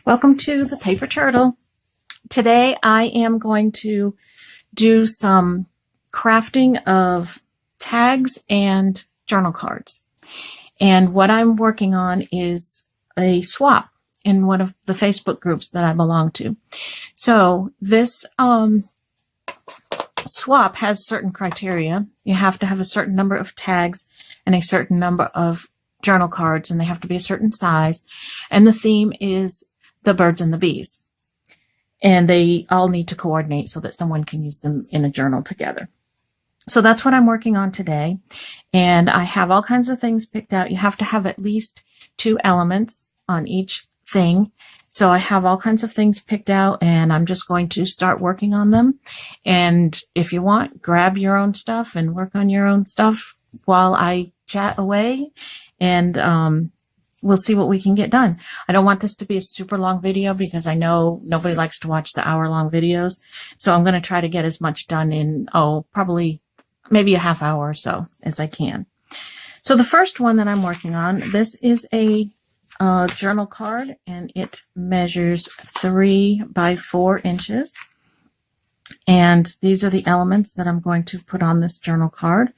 Welcome to the Paper Turtle. Today I am going to do some crafting of tags and journal cards. And what I'm working on is a swap in one of the Facebook groups that I belong to. So this swap has certain criteria. You have to have a certain number of tags and a certain number of journal cards, and they have to be a certain size. And the theme is the birds and the bees. And they all need to coordinate so that someone can use them in a journal together. So that's what I'm working on today. And I have all kinds of things picked out. You have to have at least 2 elements on each thing. So I have all kinds of things picked out, and I'm just going to start working on them. And if you want, grab your own stuff and work on your own stuff while I chat away. And we'll see what we can get done. I don't want this to be a super long video because I know nobody likes to watch the hour-long videos. So I'm going to try to get as much done in, probably maybe a half hour or so as I can. So the first one that I'm working on, this is a journal card, and it measures 3 by 4 inches. And these are the elements that I'm going to put on this journal card.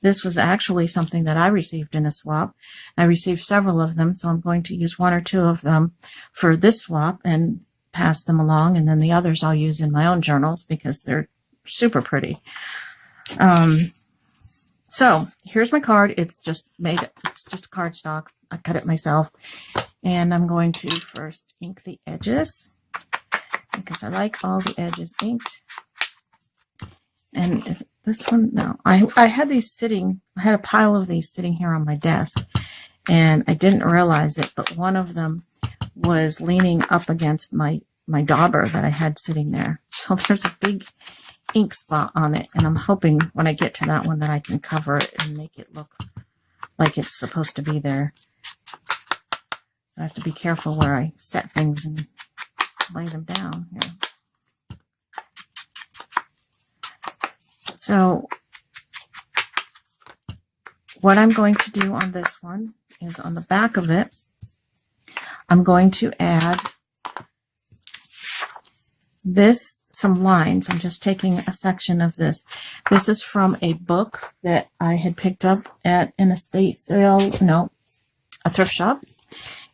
This was actually something that I received in a swap. I received several of them, so I'm going to use 1 or 2 of them for this swap and pass them along, and then the others I'll use in my own journals because they're super pretty. So here's my card. It's just a cardstock. I cut it myself, and I'm going to first ink the edges because I like all the edges inked. And is it this one? No, I had these sitting, I had a pile of these sitting here on my desk, and I didn't realize it, but one of them was leaning up against my dauber that I had sitting there. So there's a big ink spot on it, and I'm hoping when I get to that one that I can cover it and make it look like it's supposed to be there. I have to be careful where I set things and lay them down here. So what I'm going to do on this one is on the back of it, I'm going to add some lines. I'm just taking a section of this. This is from a book that I had picked up at an estate sale, a thrift shop,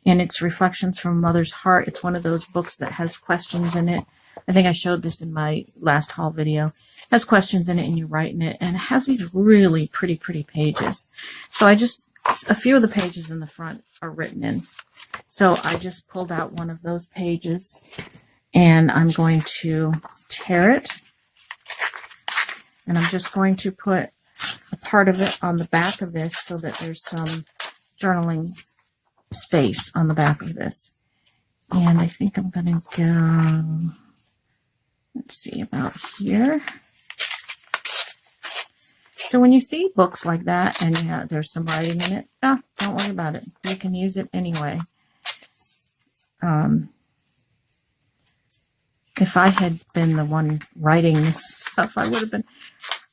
and it's Reflections from Mother's Heart. It's one of those books that has questions in it. I think I showed this in my last haul video. It has questions in it, and you write in it, and it has these really pretty pages. So a few of the pages in the front are written in. So I just pulled out one of those pages, and I'm going to tear it, and I'm just going to put a part of it on the back of this so that there's some journaling space on the back of this. And I think I'm going to go, let's see, about here. So when you see books like that and there's some writing in it, don't worry about it. You can use it anyway. If I had been the one writing this stuff, I would have been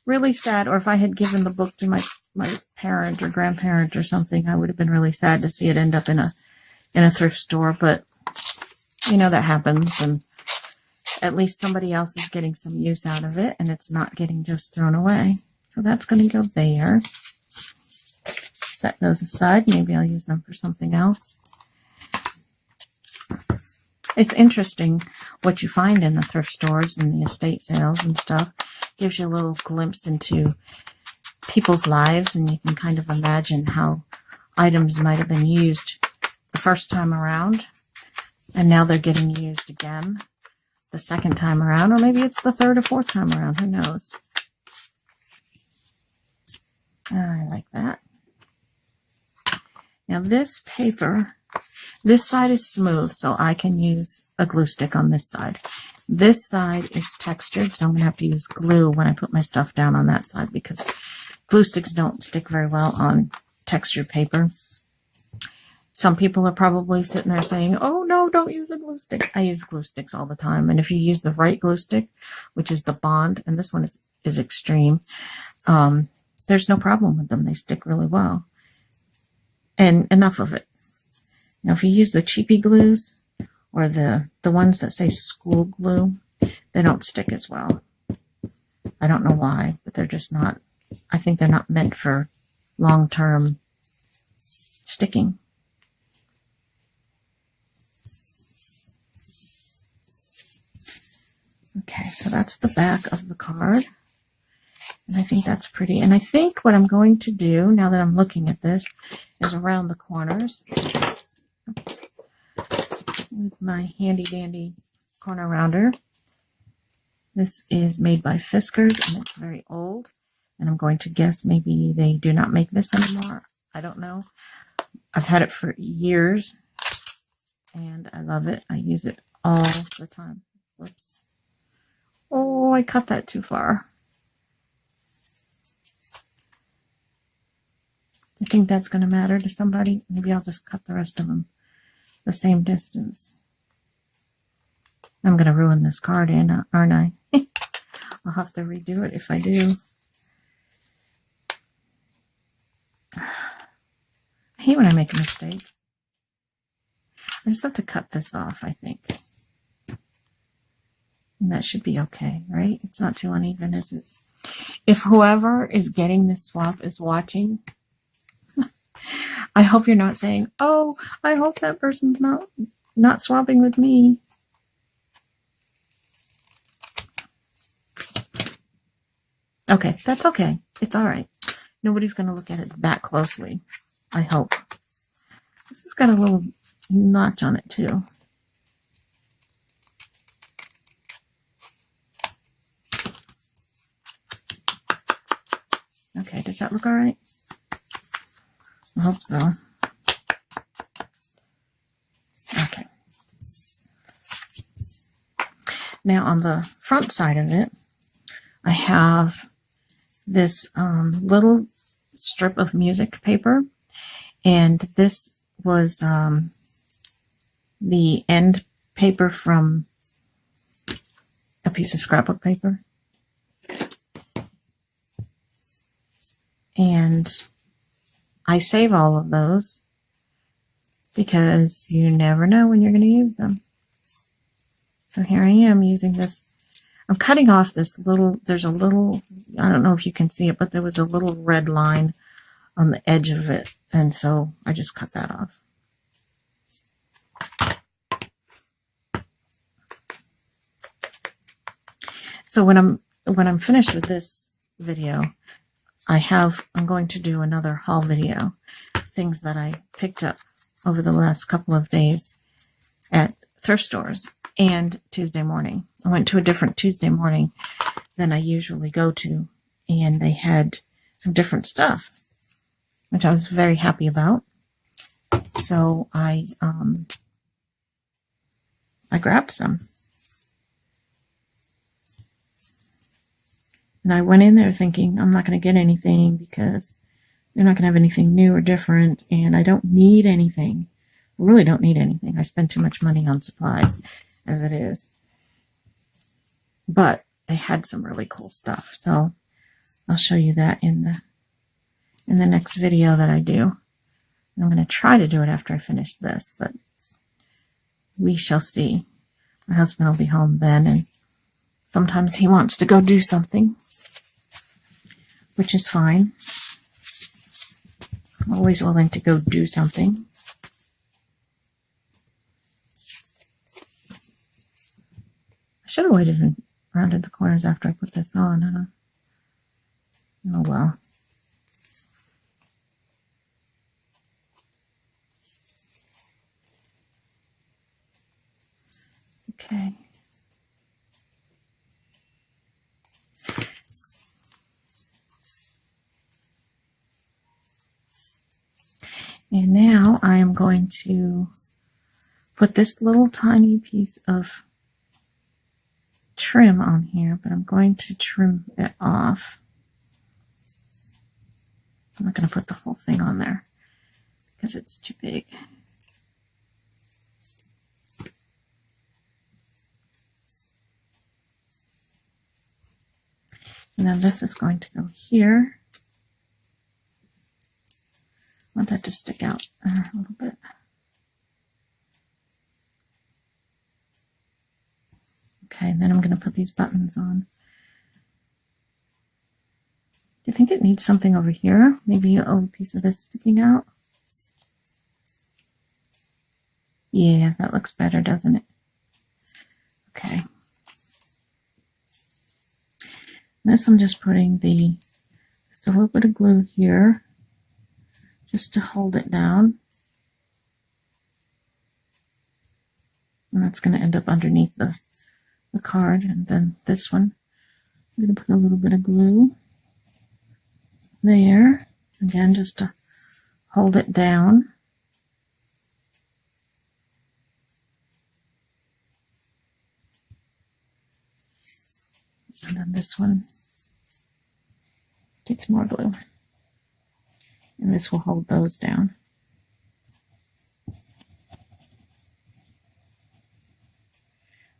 really sad. Or if I had given the book to my parent or grandparent or something, I would have been really sad to see it end up in a thrift store. But that happens, and at least somebody else is getting some use out of it, and it's not getting just thrown away. So that's going to go there. Set those aside. Maybe I'll use them for something else. It's interesting what you find in the thrift stores and the estate sales and stuff. Gives you a little glimpse into people's lives, and you can kind of imagine how items might have been used the first time around, and now they're getting used again the second time around, or maybe it's the 3rd or 4th time around. Who knows? I like that. Now this paper, this side is smooth, so I can use a glue stick on this side. This side is textured, so I'm going to have to use glue when I put my stuff down on that side because glue sticks don't stick very well on textured paper. Some people are probably sitting there saying, oh no, don't use a glue stick. I use glue sticks all the time, and if you use the right glue stick, which is the Bond, and this one is Extreme, there's no problem with them. They stick really well. And enough of it. Now, if you use the cheapy glues, or the ones that say school glue, they don't stick as well. I don't know why, but they're just not, I think they're not meant for long-term sticking. Okay, so that's the back of the card. And I think that's pretty. And I think what I'm going to do, now that I'm looking at this, is around the corners with my handy-dandy corner rounder. This is made by Fiskars, and it's very old. And I'm going to guess maybe they do not make this anymore. I don't know. I've had it for years, and I love it. I use it all the time. Whoops. Oh, I cut that too far. I think that's going to matter to somebody. Maybe I'll just cut the rest of them the same distance. I'm going to ruin this card, aren't I? I'll have to redo it if I do. I hate when I make a mistake. I just have to cut this off, I think. And that should be okay, right? It's not too uneven, is it? If whoever is getting this swap is watching, I hope you're not saying, oh, I hope that person's not swapping with me. Okay, that's okay. It's all right. Nobody's going to look at it that closely, I hope. This has got a little notch on it, too. Okay, does that look all right? I hope so. Okay. Now, on the front side of it, I have this little strip of music paper, and this was the end paper from a piece of scrapbook paper. And I save all of those because you never know when you're going to use them. So here I am using this. I'm cutting off this little, there's a little, I don't know if you can see it, but there was a little red line on the edge of it. And so I just cut that off. So when I'm finished with this video, I'm going to do another haul video, things that I picked up over the last couple of days at thrift stores and Tuesday morning. I went to a different Tuesday morning than I usually go to, and they had some different stuff, which I was very happy about. So I grabbed some. And I went in there thinking I'm not going to get anything because they're not going to have anything new or different, and I don't need anything. I really don't need anything. I spend too much money on supplies as it is. But they had some really cool stuff, so I'll show you that in the next video that I do. I'm going to try to do it after I finish this, but we shall see. My husband will be home then, and sometimes he wants to go do something, which is fine. I'm always willing to go do something. I should have waited and rounded the corners after I put this on, huh? Oh well. Okay. And now I am going to put this little tiny piece of trim on here, but I'm going to trim it off. I'm not going to put the whole thing on there because it's too big. And then this is going to go here. I want that to stick out there a little bit. Okay, then I'm going to put these buttons on. Do you think it needs something over here? Maybe a little piece of this sticking out? Yeah, that looks better, doesn't it? Okay. This I'm just putting just a little bit of glue here, just to hold it down. And that's going to end up underneath the card. And then this one, I'm going to put a little bit of glue there. Again, just to hold it down. And then this one gets more glue. And this will hold those down.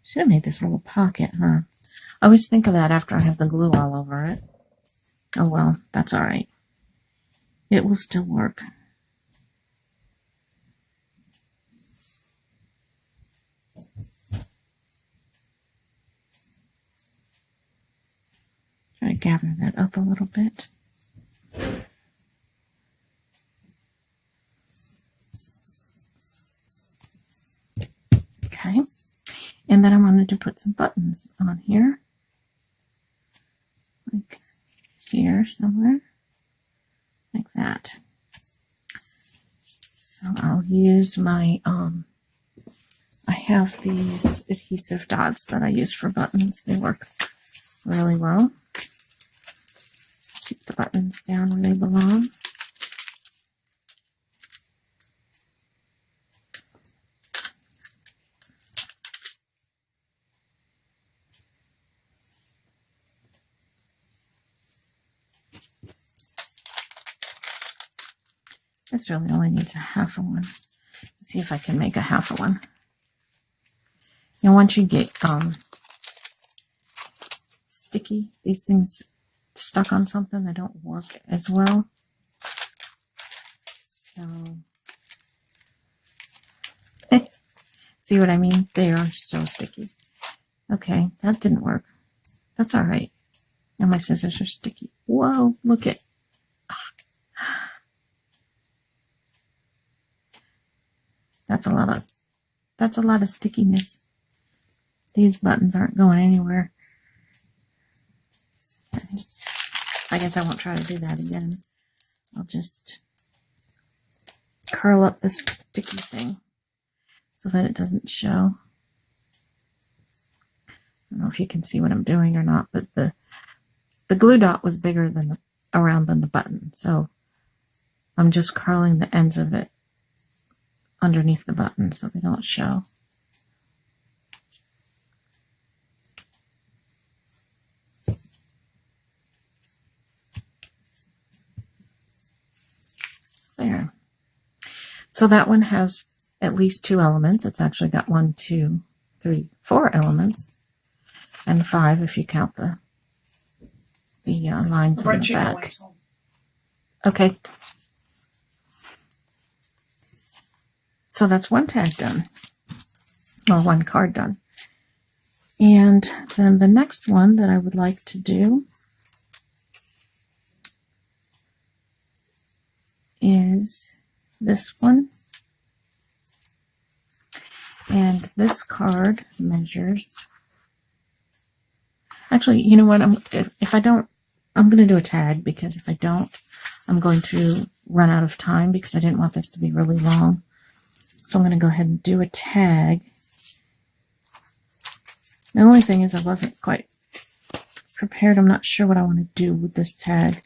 Should have made this little pocket, huh? I always think of that after I have the glue all over it. Oh well, that's all right. It will still work. Try to gather that up a little bit. Okay. And then I wanted to put some buttons on here. Like here somewhere. Like that. So I'll use my, I have these adhesive dots that I use for buttons. They work really well. Keep the buttons down where they belong. This really only needs a half of one. Let's see if I can make a half of one. And once you get sticky, these things stuck on something, they don't work as well. So, see what I mean? They are so sticky. Okay, that didn't work. That's all right. And my scissors are sticky. Whoa, look at. That's a lot of stickiness. These buttons aren't going anywhere. I guess I won't try to do that again. I'll just curl up this sticky thing so that it doesn't show. I don't know if you can see what I'm doing or not, but the glue dot was bigger than around than the button, so I'm just curling the ends of it underneath the button so they don't show. There. So that one has at least 2 elements. It's actually got 1, 2, 3, 4 elements, and 5 if you count the lines on the back. Okay. So that's one tag done, or one card done. And then the next one that I would like to do is this one. And this card measures, actually, you know what, if I don't, I'm going to do a tag, because if I don't, I'm going to run out of time, because I didn't want this to be really long. So I'm going to go ahead and do a tag. The only thing is I wasn't quite prepared. I'm not sure what I want to do with this tag.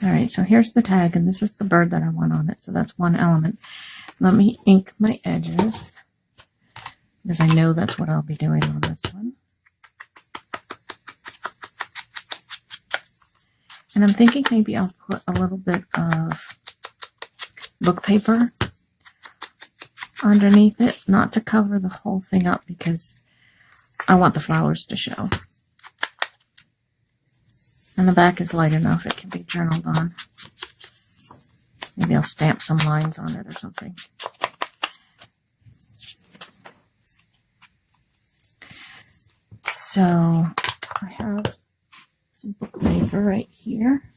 All right, so here's the tag, and this is the bird that I want on it. So that's one element. Let me ink my edges, because I know that's what I'll be doing on this one. And I'm thinking maybe I'll put a little bit of book paper underneath it, not to cover the whole thing up, because I want the flowers to show. And the back is light enough, it can be journaled on. Maybe Maybe I'll stamp some lines on it or something. So I have some book paper right here.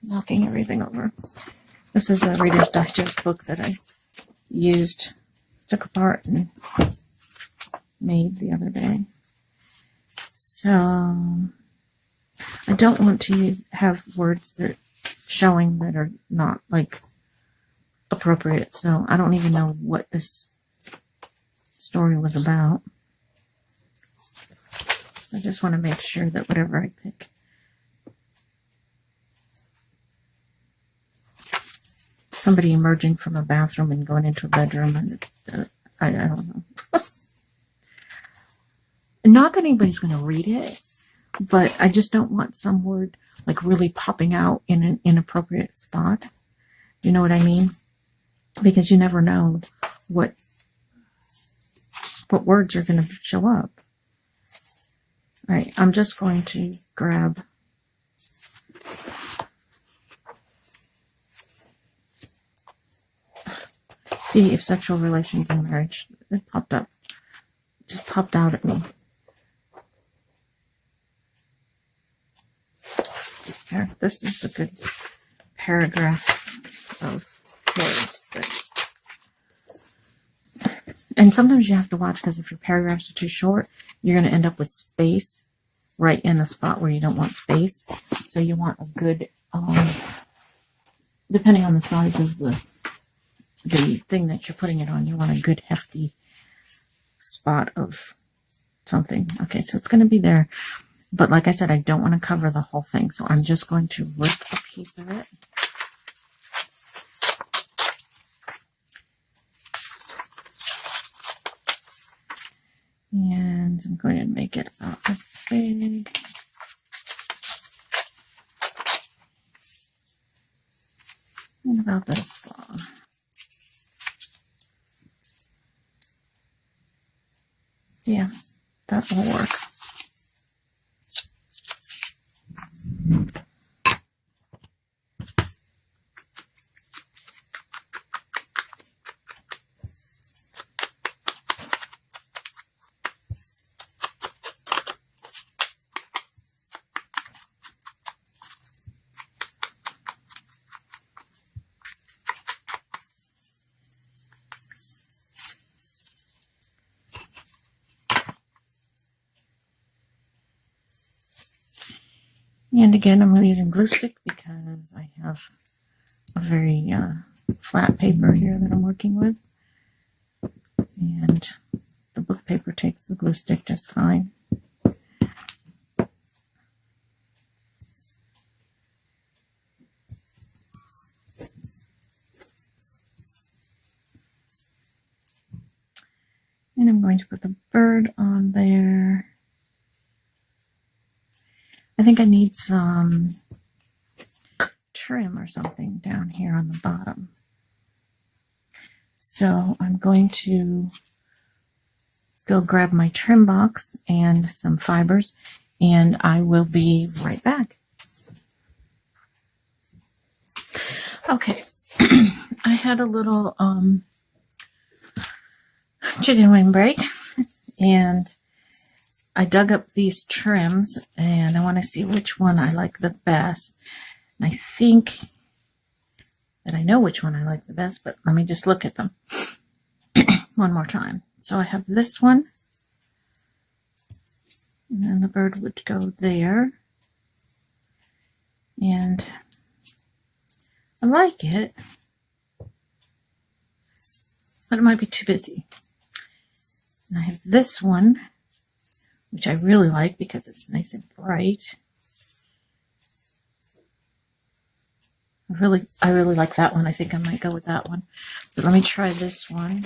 Knocking everything over. This is a Reader's Digest book that I took apart and made the other day. So I don't want to have words that showing that are not like appropriate. So I don't even know what this story was about. I just want to make sure that whatever I pick somebody emerging from a bathroom and going into a bedroom, and I don't know. Not that anybody's going to read it, but I just don't want some word like really popping out in an inappropriate spot. Do you know what I mean? Because you never know what words are going to show up. All right, I'm just going to grab see if sexual relations in marriage. It popped up. Just popped out at me. Here, this is a good paragraph of words. And sometimes you have to watch, because if your paragraphs are too short, you're going to end up with space right in the spot where you don't want space. So you want a good, depending on the size of the thing that you're putting it on, you want a good hefty spot of something. Okay, so it's going to be there. But like I said, I don't want to cover the whole thing. So I'm just going to rip a piece of it. And I'm going to make it about this big. And about this long. Yeah, that will work. And again, I'm using glue stick because I have a very flat paper here that I'm working with. And the book paper takes the glue stick just fine. And I'm going to put the bird on there. I think I need some trim or something down here on the bottom. So I'm going to go grab my trim box and some fibers, and I will be right back. Okay, I had a little chicken wing break, and I dug up these trims, and I want to see which one I like the best. And I think that I know which one I like the best, but let me just look at them one more time. So I have this one, and then the bird would go there. And I like it, but it might be too busy. And I have this one, which I really like because it's nice and bright. I really like that one. I think I might go with that one. But let me try this one.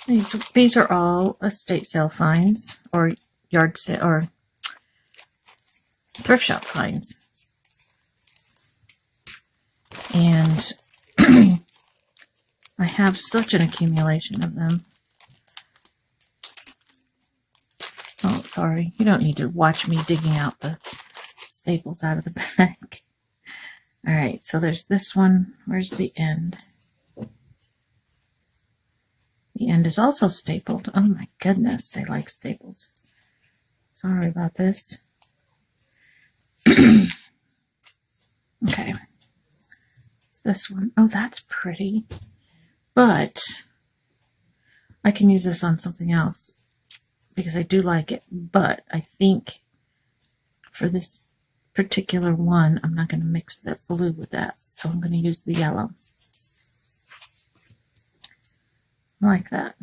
These are all estate sale finds, or yard sale, or thrift shop finds. And I have such an accumulation of them. Oh, sorry. You don't need to watch me digging out the staples out of the bag. All right, so there's this one. Where's the end? The end is also stapled. Oh my goodness, they like staples. Sorry about this. Okay. This one. Oh, that's pretty. But I can use this on something else because I do like it. But I think for this particular one, I'm not going to mix the blue with that. So I'm going to use the yellow. Like that.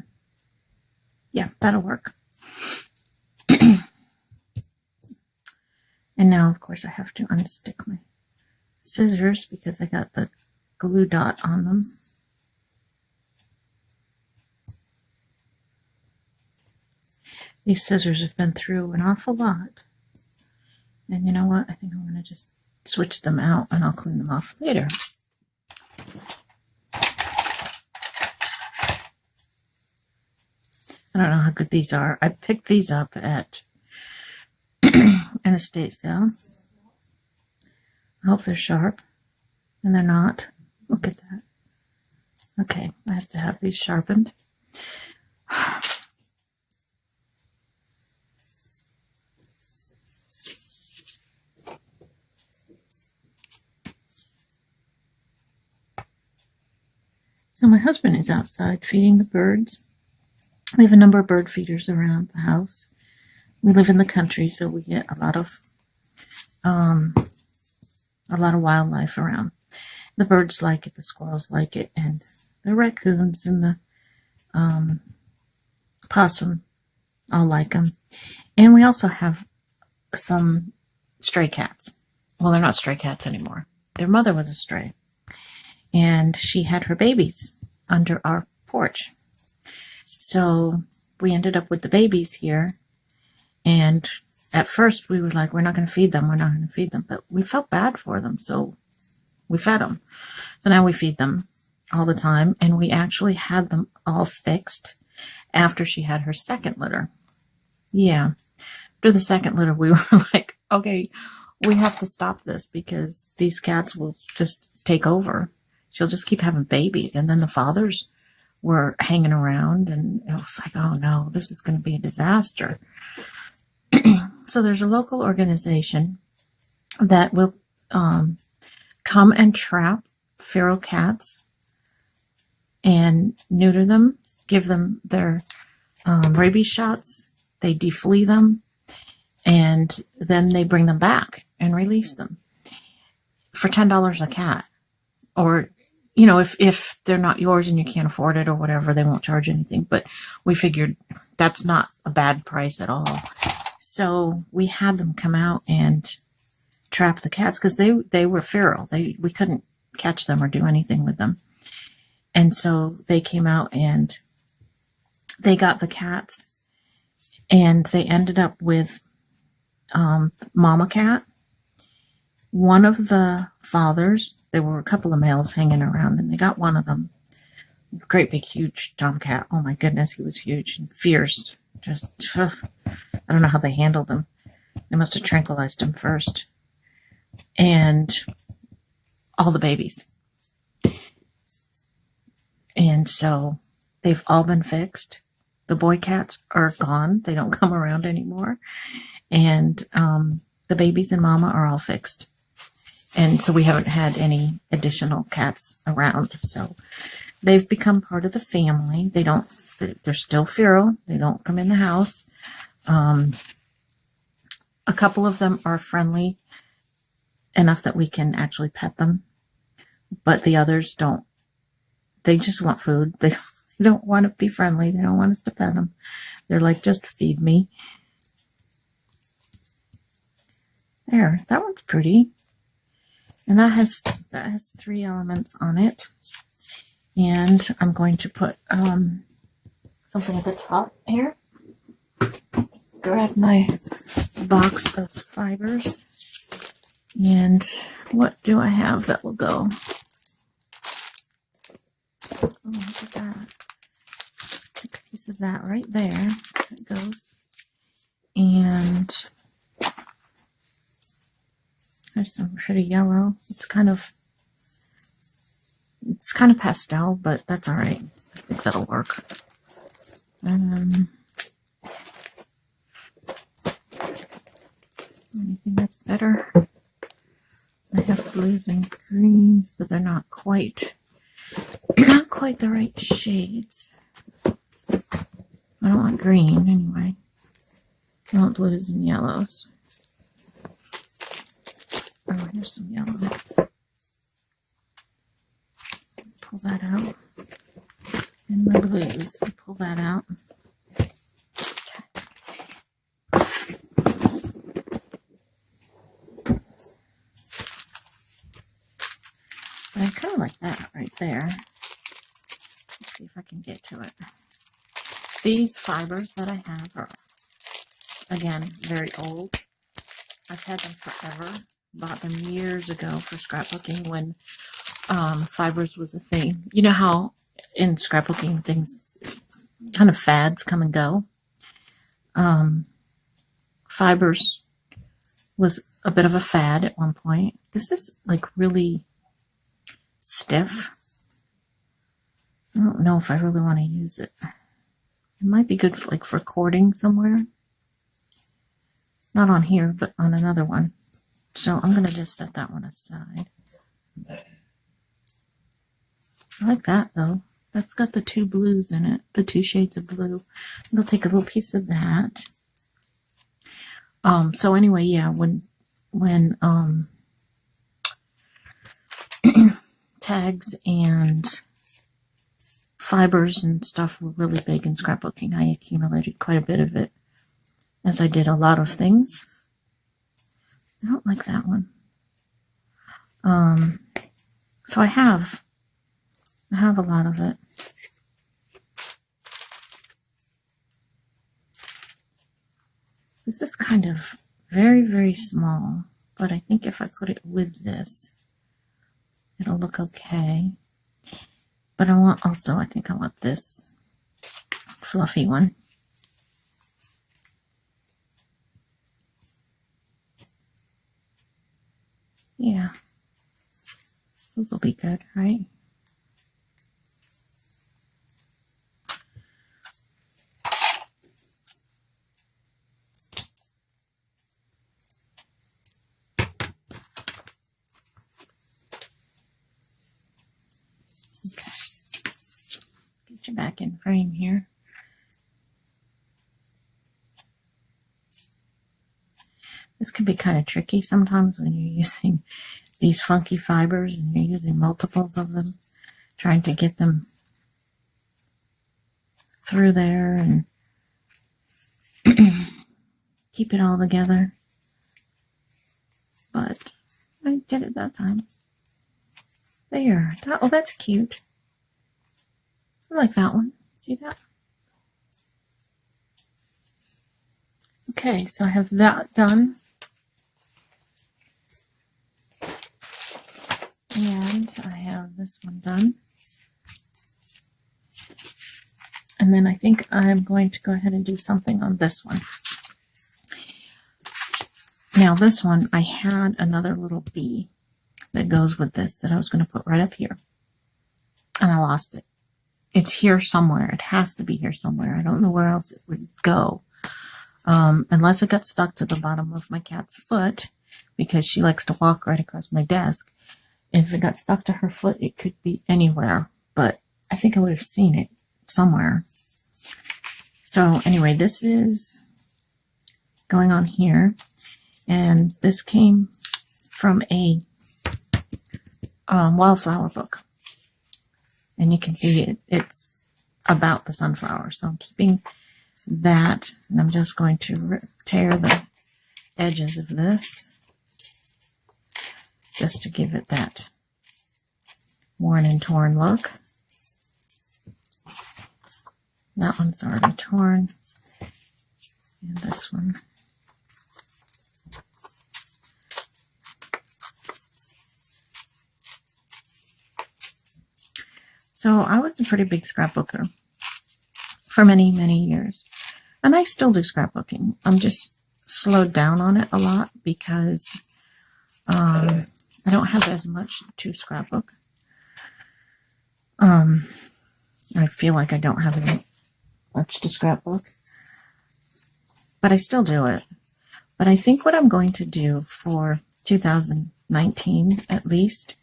Yeah, that'll work. And now, of course, I have to unstick my scissors because I got the glue dot on them. These scissors have been through an awful lot. And you know what? I think I'm going to just switch them out and I'll clean them off later. I don't know how good these are. I picked these up at an estate sale. I hope they're sharp. And they're not. Look at that. Okay, I have to have these sharpened. So my husband is outside feeding the birds. We have a number of bird feeders around the house. We live in the country, so we get a lot of wildlife around. The birds like it, the squirrels like it, and the raccoons and the possum all like them. And we also have some stray cats. Well, they're not stray cats anymore. Their mother was a stray. And she had her babies under our porch. So we ended up with the babies here. And at first we were like, we're not going to feed them. We're not going to feed them. But we felt bad for them. So we fed them. So now we feed them all the time. And we actually had them all fixed after she had her second litter. Yeah. After the second litter, we were like, okay, we have to stop this because these cats will just take over. She'll just keep having babies. And then the fathers were hanging around and it was like, oh no, this is going to be a disaster. So there's a local organization that will come and trap feral cats and neuter them, give them their rabies shots. They deflea them and then they bring them back and release them for $10 a cat. Or, you know, if they're not yours and you can't afford it or whatever, they won't charge anything. But we figured that's not a bad price at all. So we had them come out and trap the cats because they were feral. We couldn't catch them or do anything with them. And so they came out and they got the cats and they ended up with mama cat. One of the fathers, there were a couple of males hanging around, and they got one of them. Great big, huge tomcat. Oh my goodness, he was huge and fierce. Just, I don't know how they handled him. They must have tranquilized him first. And all the babies. And so they've all been fixed. The boy cats are gone. They don't come around anymore. And the babies and mama are all fixed. And so we haven't had any additional cats around. So they've become part of the family. They're still feral. They don't come in the house. A couple of them are friendly enough that we can actually pet them. But the others don't. They just want food. They don't want to be friendly. They don't want us to pet them. They're like, just feed me. There, that one's pretty. And that has 3 elements on it. And I'm going to put something at the top here. Grab my box of fibers. And what do I have that will go? Oh, look at that. Take a piece of that right there. That goes. And there's some pretty yellow. It's kind of pastel, but that's all right. I think that'll work. Anything that's better? I have blues and greens, but they're not quite the right shades. I don't want green anyway. I want blues and yellows. Oh, here's some yellow. Pull that out. And my blues. Pull that out. But I kind of like that right there. Let's see if I can get to it. These fibers that I have are, again, very old. I've had them forever. Bought them years ago for scrapbooking when fibers was a thing. You know how in scrapbooking things, kind of fads come and go. Fibers was a bit of a fad at one point. This is like really stiff. I don't know if I really want to use it. It might be good for, like, for recording somewhere. Not on here, but on another one. So I'm going to just set that one aside. I like that, though. That's got the two blues in it, the two shades of blue. I'll take a little piece of that. So anyway, yeah, when tags and fibers and stuff were really big in scrapbooking, I accumulated quite a bit of it, as I did a lot of things. I don't like that one. So I have a lot of it. This is kind of very, very small, but I think if I put it with this, it'll look okay. But I think I want this fluffy one. Yeah. Those will be good, right? Okay. Get you back in frame here. This can be kind of tricky sometimes when you're using these funky fibers and you're using multiples of them, trying to get them through there and keep it all together. But I did it that time. There. Oh, that's cute. I like that one. See that? Okay, so I have that done. And I have this one done. And then I think I'm going to go ahead and do something on this one. Now this one, I had another little bee that goes with this that I was going to put right up here. And I lost it. It's here somewhere. It has to be here somewhere. I don't know where else it would go. Unless it got stuck to the bottom of my cat's foot, because she likes to walk right across my desk. If it got stuck to her foot, it could be anywhere, but I think I would have seen it somewhere. So anyway, this is going on here, and this came from a wildflower book, and you can see it's about the sunflower. So I'm keeping that, and I'm just going to tear the edges of this just to give it that worn and torn look. That one's already torn, and this one. So I was a pretty big scrapbooker for many, many years. And I still do scrapbooking. I'm just slowed down on it a lot because I don't have as much to scrapbook. I feel like I don't have any much to scrapbook, but I still do it. But I think what I'm going to do for 2019, at least,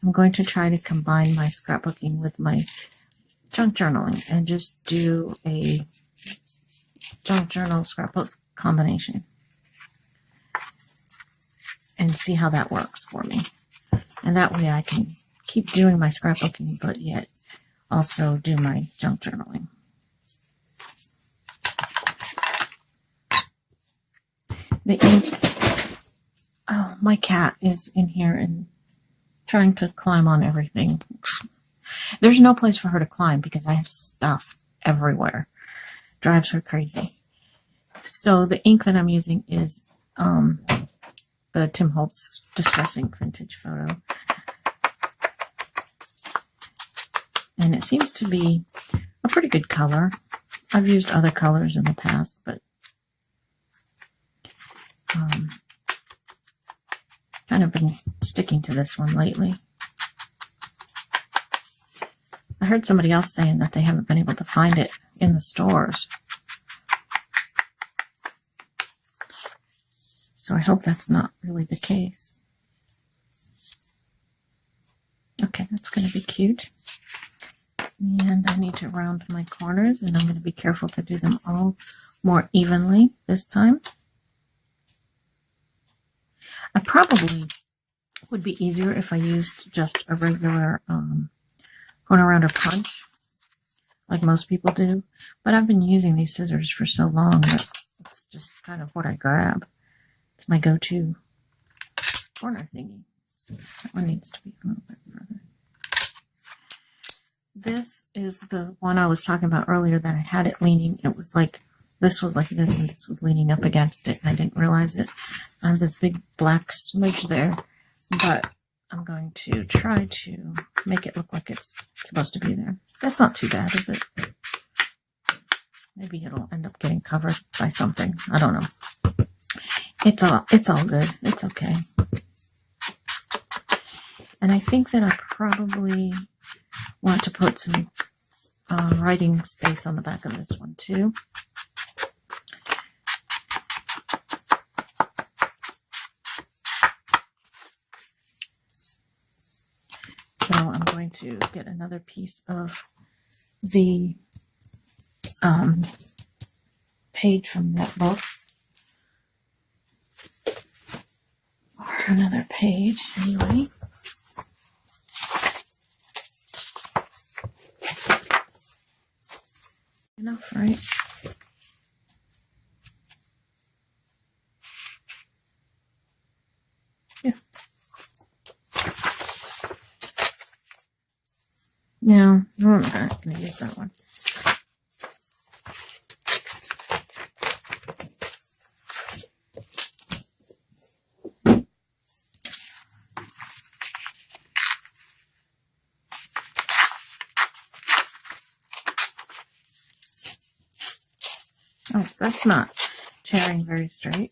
I'm going to try to combine my scrapbooking with my junk journaling and just do a junk journal scrapbook combination and see how that works for me. And that way I can keep doing my scrapbooking, but yet also do my junk journaling. The ink, oh, my cat is in here and trying to climb on everything. There's no place for her to climb because I have stuff everywhere. Drives her crazy. So the ink that I'm using is the Tim Holtz Distress Ink Vintage Photo. And it seems to be a pretty good color. I've used other colors in the past, but kind of been sticking to this one lately. I heard somebody else saying that they haven't been able to find it in the stores. So I hope that's not really the case. Okay, that's going to be cute. And I need to round my corners, and I'm going to be careful to do them all more evenly this time. I probably would be easier if I used just a regular corner rounder punch, like most people do. But I've been using these scissors for so long that it's just kind of what I grab. It's my go-to corner thingy. That one needs to be a little bit further. This is the one I was talking about earlier that I had it leaning. It was like, this was like this and this was leaning up against it, and I didn't realize it. I have this big black smudge there, but I'm going to try to make it look like it's supposed to be there. That's not too bad, is it? Maybe it'll end up getting covered by something. I don't know. It's all good. It's okay. And I think that I probably want to put some writing space on the back of this one too. So I'm going to get another piece of the page from that book. Or another page, anyway. Enough, right? Yeah. No, I'm not going to use that one. Oh, that's not tearing very straight.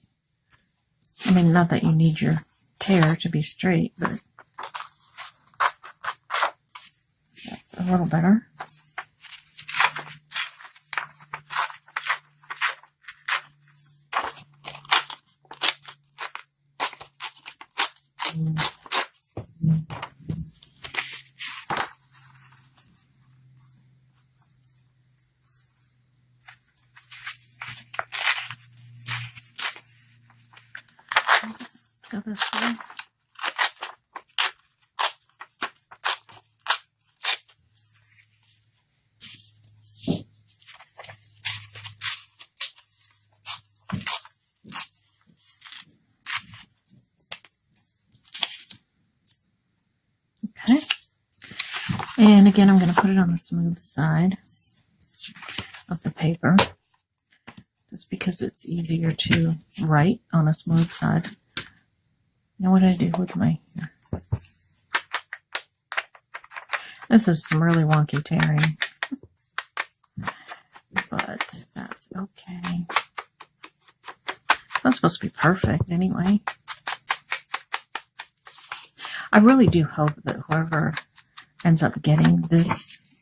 I mean, not that you need your tear to be straight, but that's a little better. Go this way. Okay. And again, I'm going to put it on the smooth side of the paper, just because it's easier to write on a smooth side. Now what do I do with my hair? This is some really wonky tearing. but that's okay. That's supposed to be perfect anyway. I really do hope that whoever ends up getting this,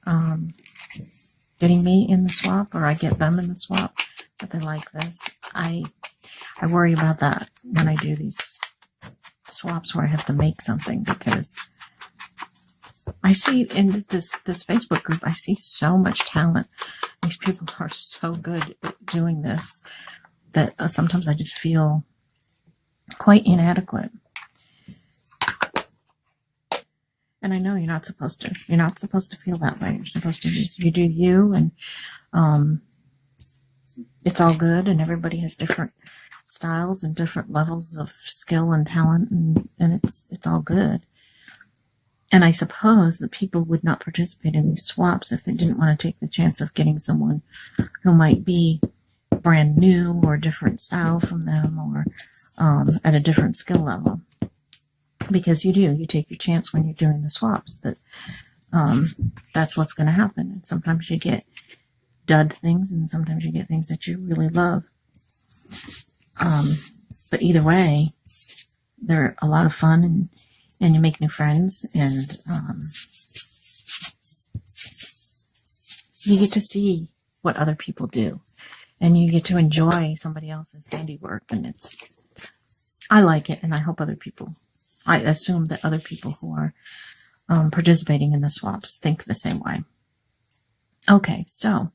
getting me in the swap, or I get them in the swap, that they like this. I worry about that when I do these swaps where I have to make something, because I see in this Facebook group, I see so much talent. These people are so good at doing this that sometimes I just feel quite inadequate. And I know you're not supposed to. You're not supposed to feel that way. You're supposed to just, you do you, and it's all good, and everybody has different styles and different levels of skill and talent, and it's all good. And I suppose that people would not participate in these swaps if they didn't want to take the chance of getting someone who might be brand new or different style from them, or at a different skill level. Because you take your chance when you're doing the swaps, that that's what's going to happen. And sometimes you get dud things, and sometimes you get things that you really love. But either way, they're a lot of fun, and you make new friends, and you get to see what other people do, and you get to enjoy somebody else's handiwork, and I like it, and I hope other people, I assume that other people who are participating in the swaps think the same way. Okay, so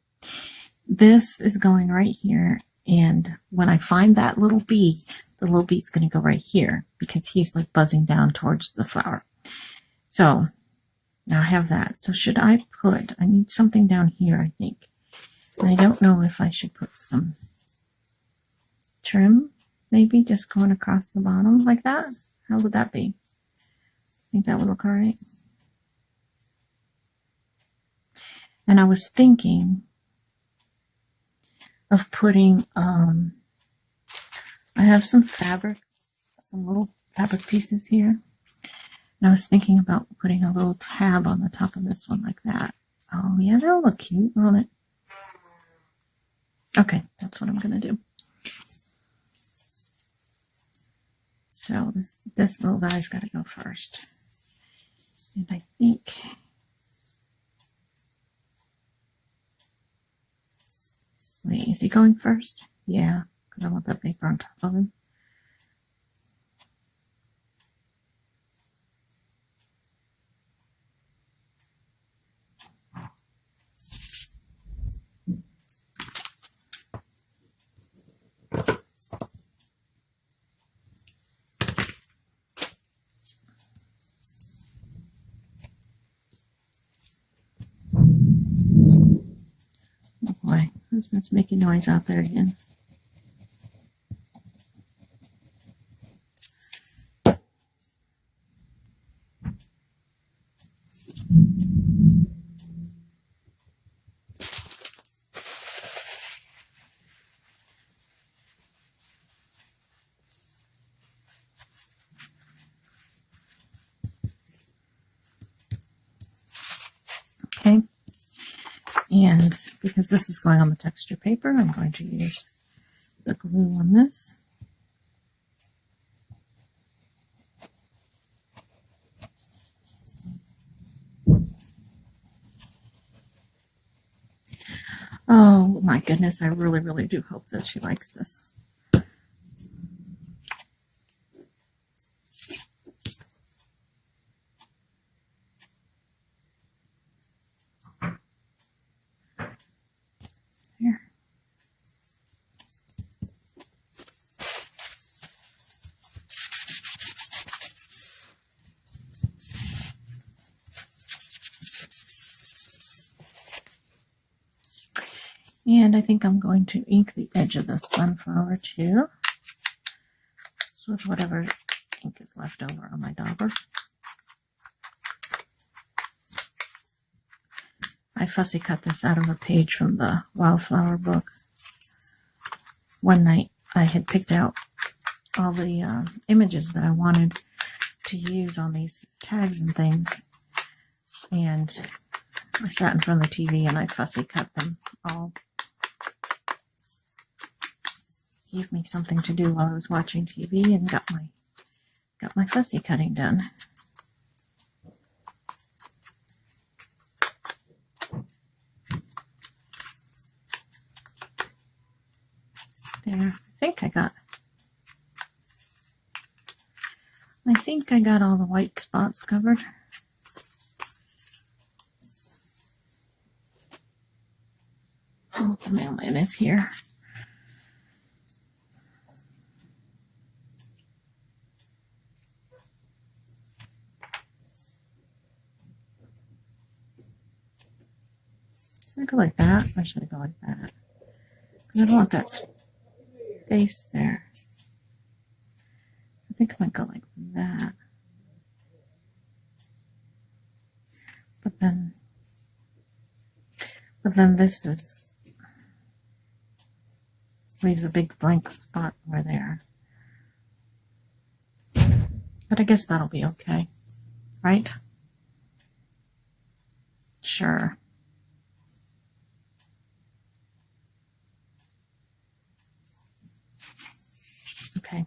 this is going right here, and when I find that little bee, the little bee's going to go right here, because he's like buzzing down towards the flower. So now I have that. So should I need something down here, I think. And I don't know if I should put some trim, maybe just going across the bottom like that. How would that be? I think that would look all right. And I was thinking of putting, I have some fabric, some little fabric pieces here. And I was thinking about putting a little tab on the top of this one like that. Oh yeah, that'll look cute, won't it? Okay, that's what I'm going to do. So this little guy's got to go first. And I think wait, is he going first? Yeah, because I want that paper on top of him. Oh boy, husband's making noise out there again. Okay, and because this is going on the texture paper, I'm going to use the glue on this. Oh my goodness, I really, really do hope that she likes this. Here. And I think I'm going to ink the edge of the sunflower too, with whatever ink is left over on my dauber. I fussy cut this out of a page from the Wildflower book. One night I had picked out all the images that I wanted to use on these tags and things, and I sat in front of the TV and I fussy cut them all gave me something to do while I was watching TV and got my fussy cutting done. There, I think I got all the white spots covered. Oh, the mailman is here. Should I go like that, or should I go like that? Because I don't want that space there. I think I might go like that. But then this leaves a big blank spot over there. But I guess that'll be okay, right? Sure. Okay.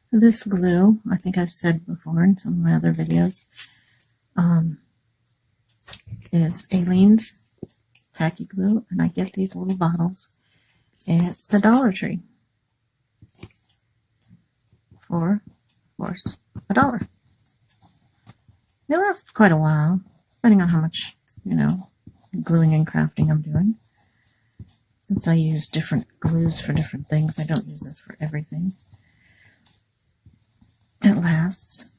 So this glue, I think I've said before in some of my other videos, is Aleene's tacky glue, and I get these little bottles at the Dollar Tree for, of course, $1. They last quite a while, depending on how much, gluing and crafting I'm doing. Since I use different glues for different things, I don't use this for everything. It lasts.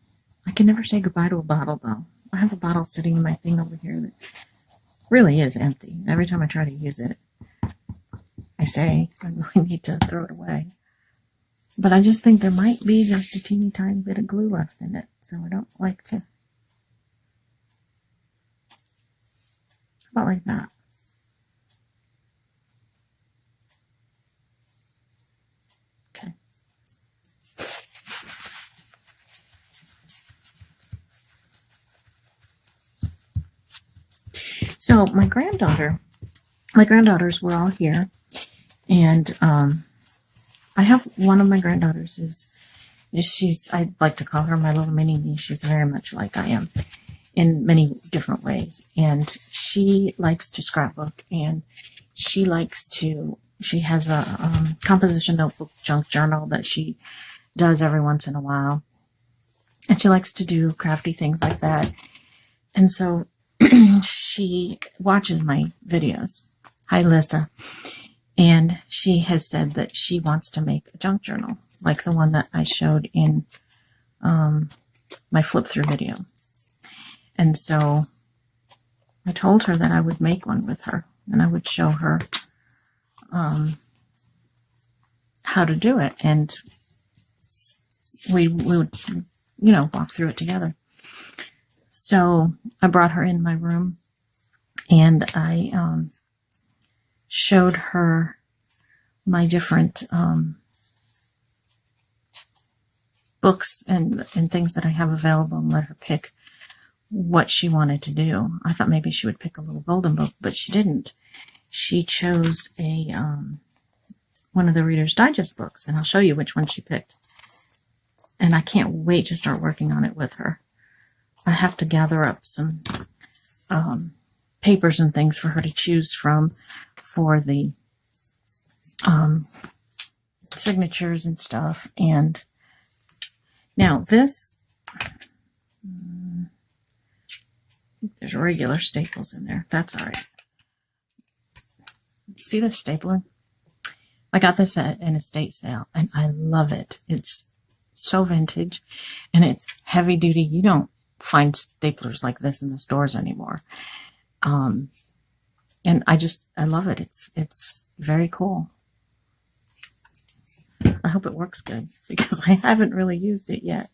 I can never say goodbye to a bottle, though. I have a bottle sitting in my thing over here that really is empty. Every time I try to use it, I say I really need to throw it away. But I just think there might be just a teeny tiny bit of glue left in it, so I don't like to. How about like that? Okay. So my granddaughters were all here, and I have one of my granddaughters I'd like to call her my little mini me. She's very much like I am in many different ways, and she likes to scrapbook, and she has a composition notebook junk journal that she does every once in a while, and she likes to do crafty things like that. And so she watches my videos. Hi, Lissa. And she has said that she wants to make a junk journal, like the one that I showed in my flip through video. And so I told her that I would make one with her, and I would show her how to do it, and we would, walk through it together. So I brought her in my room, and I showed her my different books and things that I have available, and let her pick what she wanted to do. I thought maybe she would pick a little golden book, but she didn't. She chose one of the Reader's Digest books, and I'll show you which one she picked. And I can't wait to start working on it with her. I have to gather up some papers and things for her to choose from for the signatures and stuff. And now this, there's regular staples in there. That's all right. See this stapler? I got this at an estate sale, and I love it. It's so vintage, and it's heavy duty. You don't find staplers like this in the stores anymore. And I love it. It's very cool. I hope it works good, because I haven't really used it yet,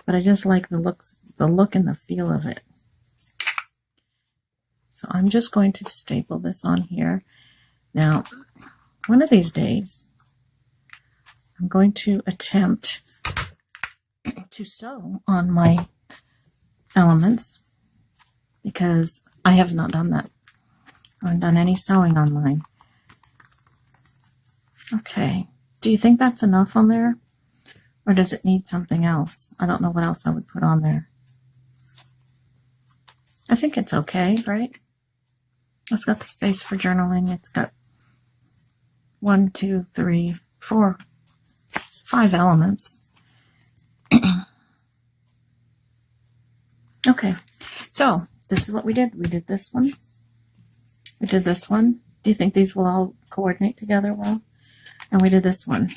but I just like the look and the feel of it. So I'm just going to staple this on here. Now, one of these days, I'm going to attempt to sew on my elements, because I have not done that. I haven't done any sewing on mine. Okay. Do you think that's enough on there? Or does it need something else? I don't know what else I would put on there. I think it's okay, right? It's got the space for journaling. It's got 1, 2, 3, 4, 5 elements. Okay, so this is what we did. We did this one. We did this one. Do you think these will all coordinate together well? And we did this one.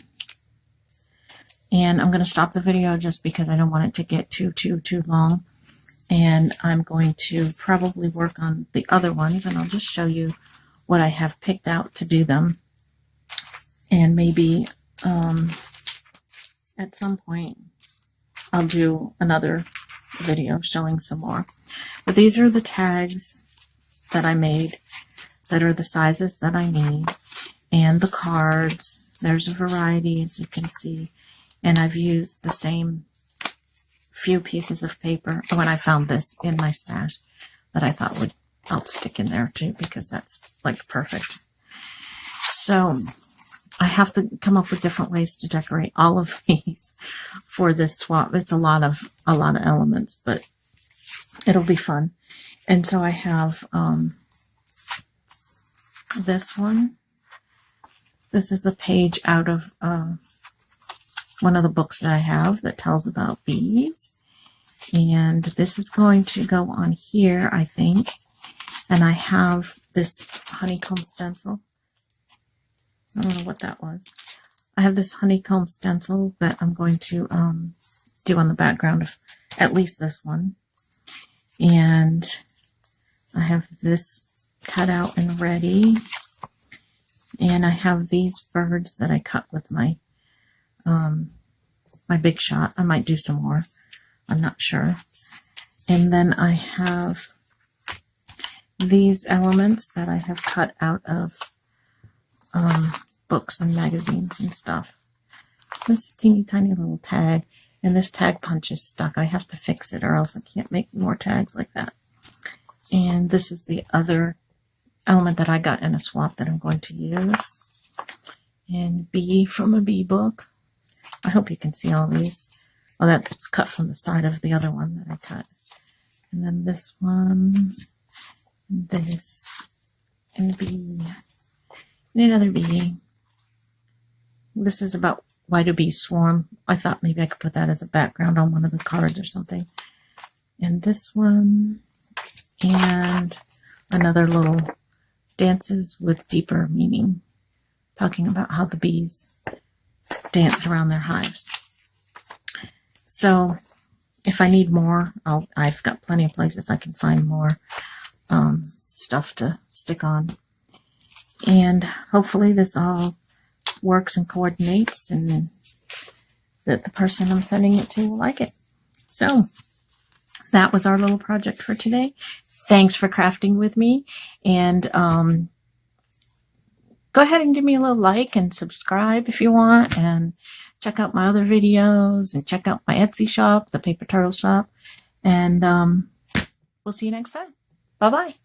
And I'm going to stop the video just because I don't want it to get too long. And I'm going to probably work on the other ones, and I'll just show you what I have picked out to do them. And maybe at some point I'll do another video showing some more. But these are the tags that I made that are the sizes that I need, and the cards. There's a variety, as you can see, and I've used the same few pieces of paper when I found this in my stash that I thought I'll stick in there too, because that's like perfect. So I have to come up with different ways to decorate all of these for this swap. It's a lot of elements, but it'll be fun. And so I have this one. This is a page out of one of the books that I have that tells about bees. And this is going to go on here, I think. And I have this honeycomb stencil. I don't know what that was. I have this honeycomb stencil that I'm going to do on the background of at least this one. And I have this cut out and ready. And I have these birds that I cut with my my Big Shot. I might do some more. I'm not sure. And then I have these elements that I have cut out of books and magazines and stuff. This teeny tiny little tag, and this tag punch is stuck. I have to fix it or else I can't make more tags like that. And this is the other element that I got in a swap that I'm going to use. And bee from a bee book. I hope you can see all these. Oh, that's cut from the side of the other one that I cut. And then this one, this, and a bee, and another bee. This is about why do bees swarm. I thought maybe I could put that as a background on one of the cards or something. And this one, and another little dances with deeper meaning, talking about how the bees dance around their hives. So if I need more, I've got plenty of places I can find more stuff to stick on. And hopefully this all works and coordinates, and that the person I'm sending it to will like it. So that was our little project for today. Thanks for crafting with me. And go ahead and give me a little like and subscribe if you want, and check out my other videos, and check out my Etsy shop, the Paper Turtle Shop. And we'll see you next time. Bye-bye.